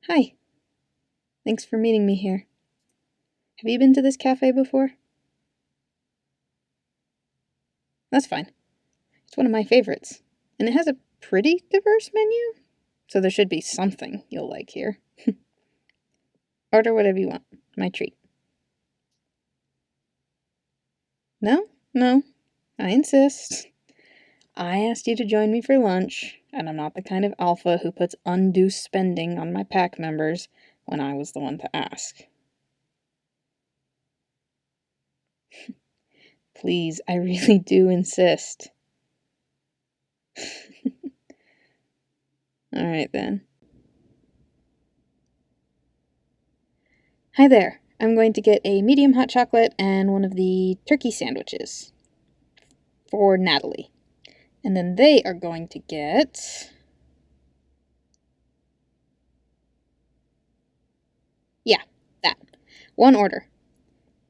Hi. Thanks for meeting me here. Have you been to this cafe before? That's fine. It's one of my favorites, and it has a pretty diverse menu, so there should be something you'll like here. Order whatever you want. My treat. No? No. I insist. I asked you to join me for lunch, and I'm not the kind of alpha who puts undue spending on my pack members when I was the one to ask. Please, I really do insist. Alright then. Hi there. I'm going to get a medium hot chocolate and one of the turkey sandwiches for Natalie. And then they are going to get... Yeah, that. One order.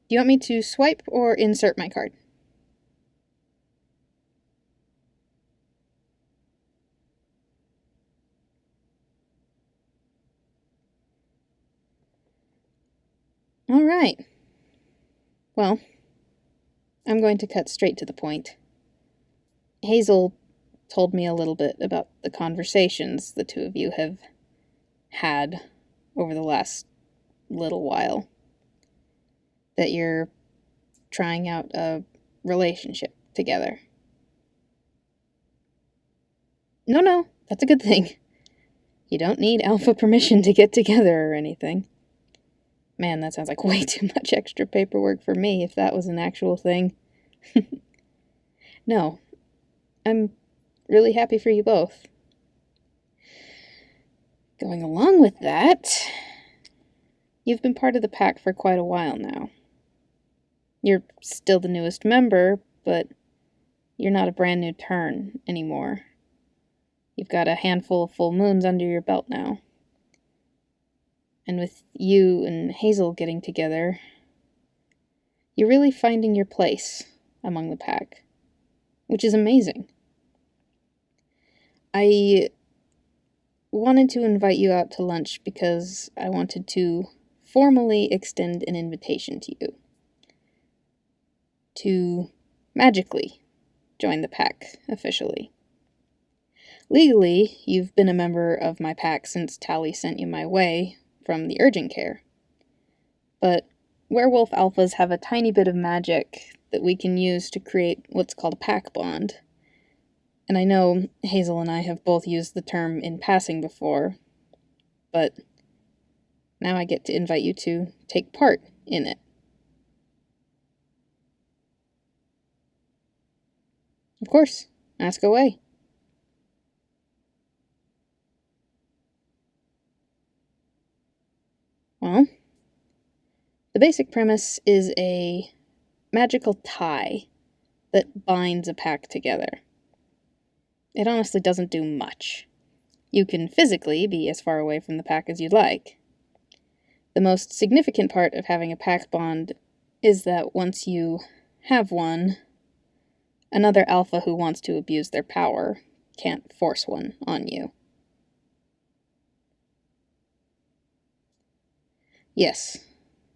Do you want me to swipe or insert my card? All right. Well, I'm going to cut straight to the point. Hazel told me a little bit about the conversations the two of you have had over the last little while. That you're trying out a relationship together. No, that's a good thing. You don't need alpha permission to get together or anything. Man, that sounds like way too much extra paperwork for me if that was an actual thing. No, I'm really happy for you both. Going along with that, you've been part of the pack for quite a while now. You're still the newest member, but you're not a brand new turn anymore. You've got a handful of full moons under your belt now. And with you and Hazel getting together, you're really finding your place among the pack, which is amazing. I wanted to invite you out to lunch because I wanted to formally extend an invitation to you to magically join the pack officially. Legally, you've been a member of my pack since Tally sent you my way from the urgent care. But werewolf alphas have a tiny bit of magic that we can use to create what's called a pack bond. And I know Hazel and I have both used the term in passing before, but now I get to invite you to take part in it. Of course, ask away. Well, the basic premise is a magical tie that binds a pack together. It honestly doesn't do much. You can physically be as far away from the pack as you'd like. The most significant part of having a pack bond is that once you have one, another alpha who wants to abuse their power can't force one on you. Yes,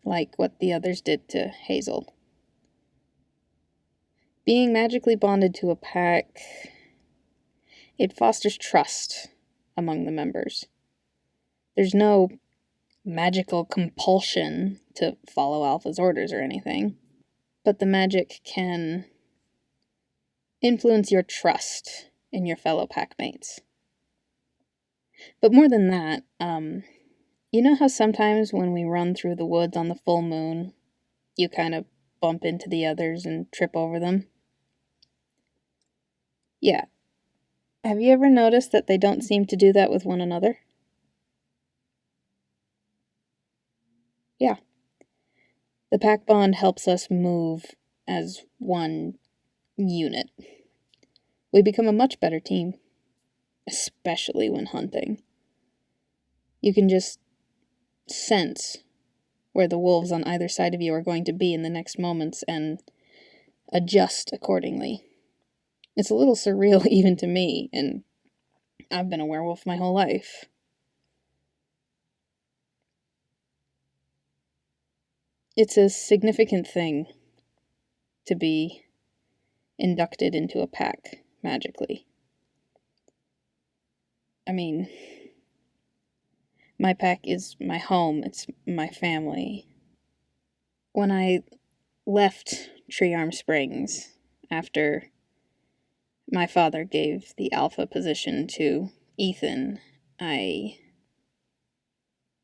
like what the others did to Hazel. Being magically bonded to a pack, it fosters trust among the members. There's no magical compulsion to follow Alpha's orders or anything, but the magic can influence your trust in your fellow packmates. But more than that, you know how sometimes when we run through the woods on the full moon, you kind of bump into the others and trip over them? Yeah. Have you ever noticed that they don't seem to do that with one another? Yeah. The pack bond helps us move as one unit. We become a much better team, especially when hunting. You can just sense where the wolves on either side of you are going to be in the next moments and adjust accordingly. It's a little surreal even to me, and I've been a werewolf my whole life. It's a significant thing to be inducted into a pack magically. I mean, my pack is my home, it's my family. When I left Tree Arm Springs after my father gave the alpha position to Ethan, I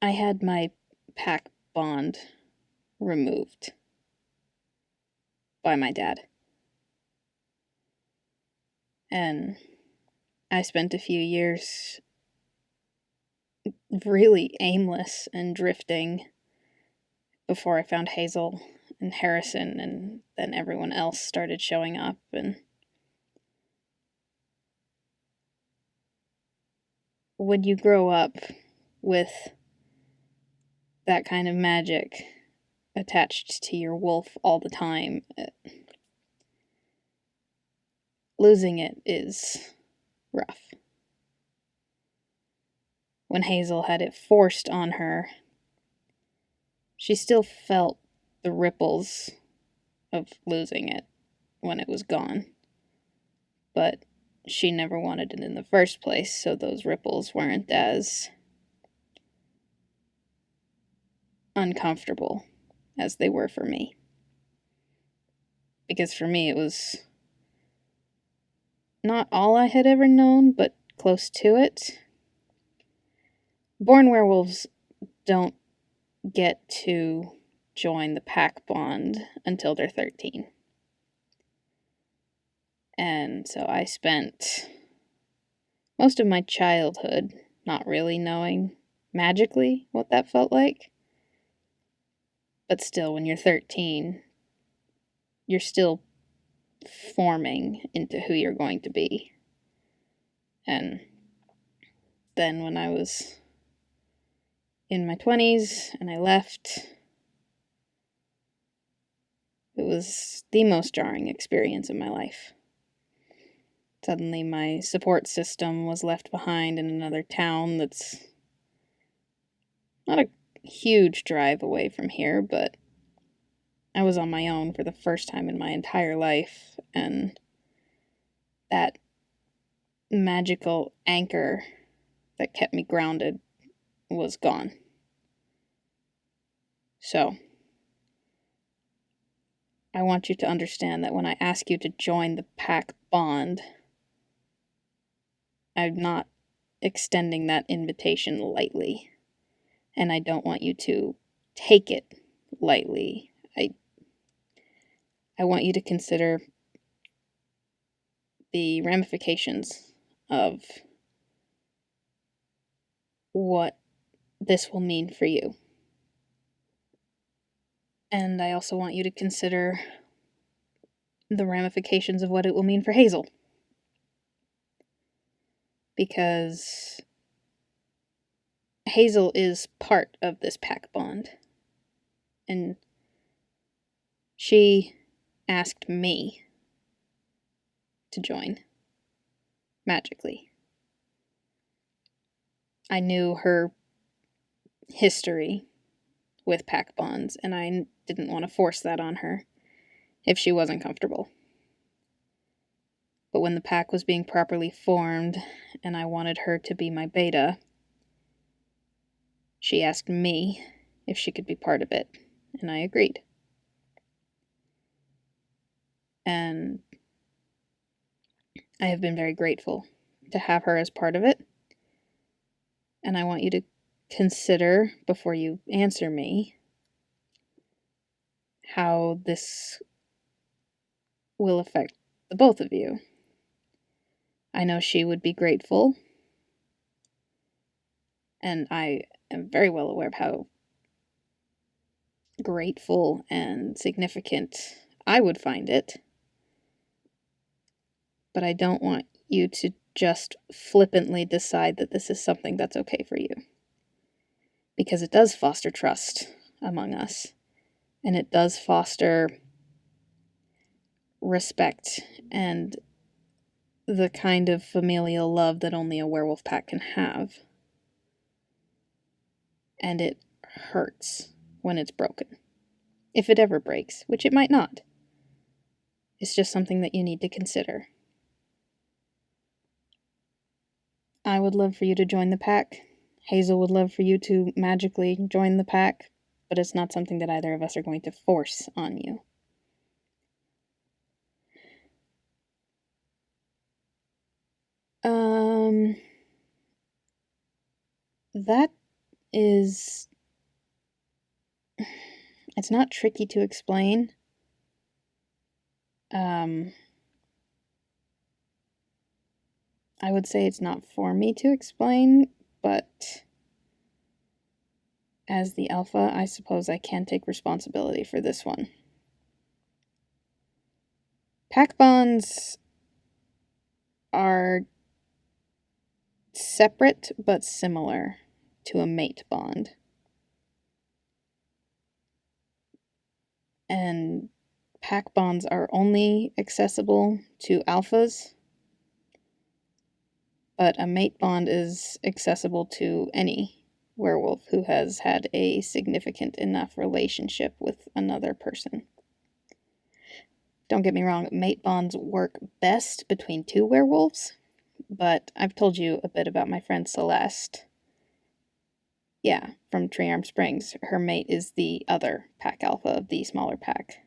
had my pack bond removed by my dad. And I spent a few years really aimless and drifting before I found Hazel and Harrison, and then everyone else started showing up. And when you grow up with that kind of magic attached to your wolf all the time, losing it is rough. When Hazel had it forced on her, she still felt the ripples of losing it when it was gone. But she never wanted it in the first place, so those ripples weren't as uncomfortable as they were for me. Because for me, it was not all I had ever known, but close to it. Born werewolves don't get to join the pack bond until they're 13. And so I spent most of my childhood not really knowing magically what that felt like. But still, when you're 13, you're still forming into who you're going to be. And then when I was in my 20s and I left, it was the most jarring experience in my life. Suddenly my support system was left behind in another town that's not a huge drive away from here, but I was on my own for the first time in my entire life, and that magical anchor that kept me grounded was gone. So, I want you to understand that when I ask you to join the pack bond, I'm not extending that invitation lightly. And I don't want you to take it lightly. I want you to consider the ramifications of what this will mean for you. And I also want you to consider the ramifications of what it will mean for Hazel. Because Hazel is part of this pack bond. And she asked me to join magically. I knew her history with pack bonds, and I didn't want to force that on her if she wasn't comfortable. But when the pack was being properly formed and I wanted her to be my beta, she asked me if she could be part of it, and I agreed. And I have been very grateful to have her as part of it. And I want you to consider, before you answer me, how this will affect the both of you. I know she would be grateful, and I am very well aware of how grateful and significant I would find it. But I don't want you to just flippantly decide that this is something that's okay for you. Because it does foster trust among us, and it does foster respect and the kind of familial love that only a werewolf pack can have. And it hurts when it's broken. if it ever breaks, which it might not. It's just something that you need to consider. I would love for you to join the pack. Hazel would love for you to magically join the pack, but it's not something that either of us are going to force on you. That is... It's not tricky to explain. I would say it's not for me to explain, but as the alpha, I suppose I can take responsibility for this one. Pack bonds are separate but similar to a mate bond. And pack bonds are only accessible to alphas, but a mate bond is accessible to any werewolf who has had a significant enough relationship with another person. Don't get me wrong, mate bonds work best between two werewolves, but I've told you a bit about my friend Celeste. Yeah, from Tree Arm Springs. Her mate is the other pack alpha of the smaller pack.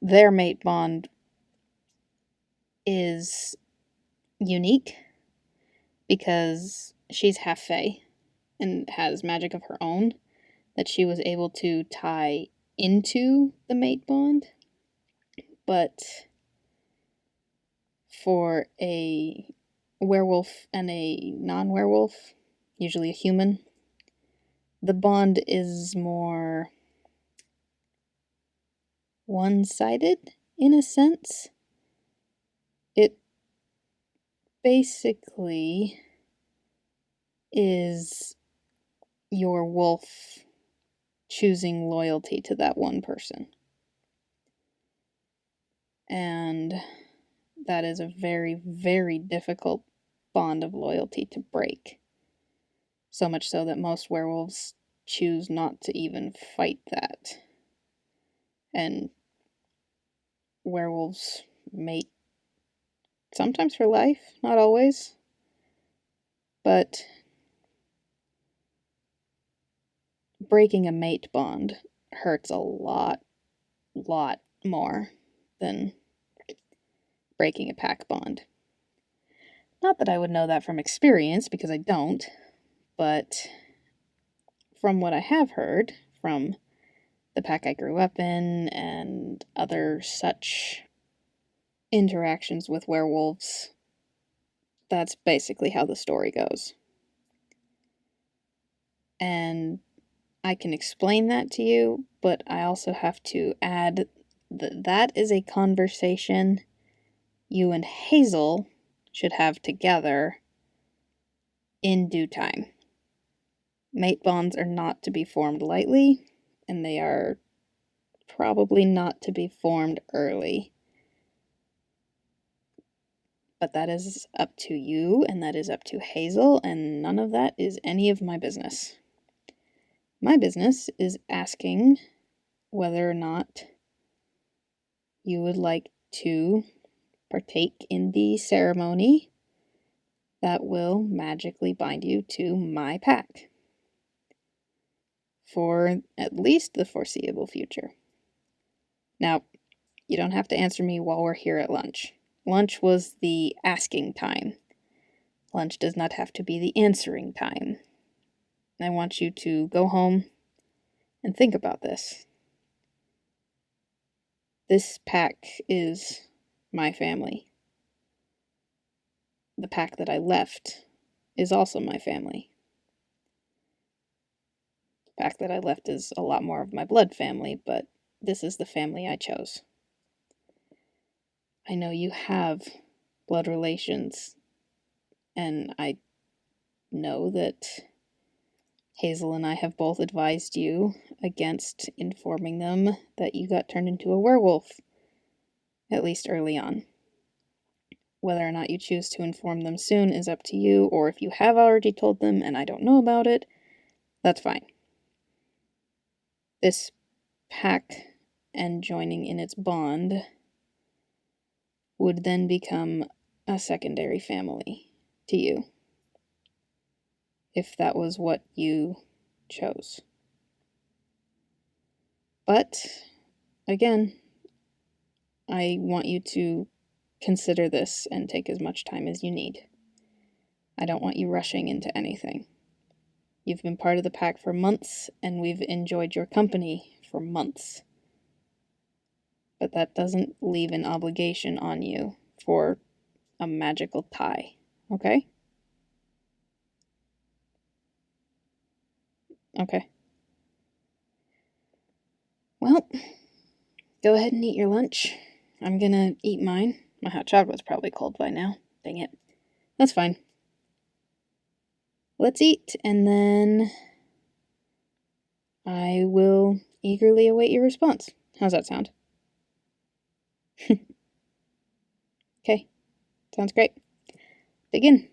Their mate bond is unique because she's half fae and has magic of her own that she was able to tie into the mate bond. But for a werewolf and a non-werewolf, usually a human, the bond is more one-sided in a sense. It basically is your wolf choosing loyalty to that one person. And that is a very, very difficult bond of loyalty to break. So much so that most werewolves choose not to even fight that. And werewolves mate sometimes for life, not always. But breaking a mate bond hurts a lot more than breaking a pack bond. Not that I would know that from experience, because I don't, but from what I have heard from the pack I grew up in and other such interactions with werewolves, that's basically how the story goes. And I can explain that to you, but I also have to add that that is a conversation you and Hazel should have together in due time. Mate bonds are not to be formed lightly, and they are probably not to be formed early. But that is up to you, and that is up to Hazel, and none of that is any of my business. My business is asking whether or not you would like to partake in the ceremony that will magically bind you to my pack for at least the foreseeable future. Now, you don't have to answer me while we're here at lunch. Lunch was the asking time. Lunch does not have to be the answering time. I want you to go home and think about this. This pack is my family. The pack that I left is also my family. The pack that I left is a lot more of my blood family, but this is the family I chose. I know you have blood relations, and I know that Hazel and I have both advised you against informing them that you got turned into a werewolf, at least early on. Whether or not you choose to inform them soon is up to you, or if you have already told them and I don't know about it, that's fine. This pack and joining in its bond would then become a secondary family to you, if that was what you chose. But, again, I want you to consider this and take as much time as you need. I don't want you rushing into anything. You've been part of the pack for months, and we've enjoyed your company for months. But that doesn't leave an obligation on you for a magical tie, okay? Okay. Well, go ahead and eat your lunch. I'm gonna eat mine. My hot chocolate's probably cold by now. Dang it. That's fine. Let's eat, and then I will eagerly await your response. How's that sound? Okay. Sounds great. Begin.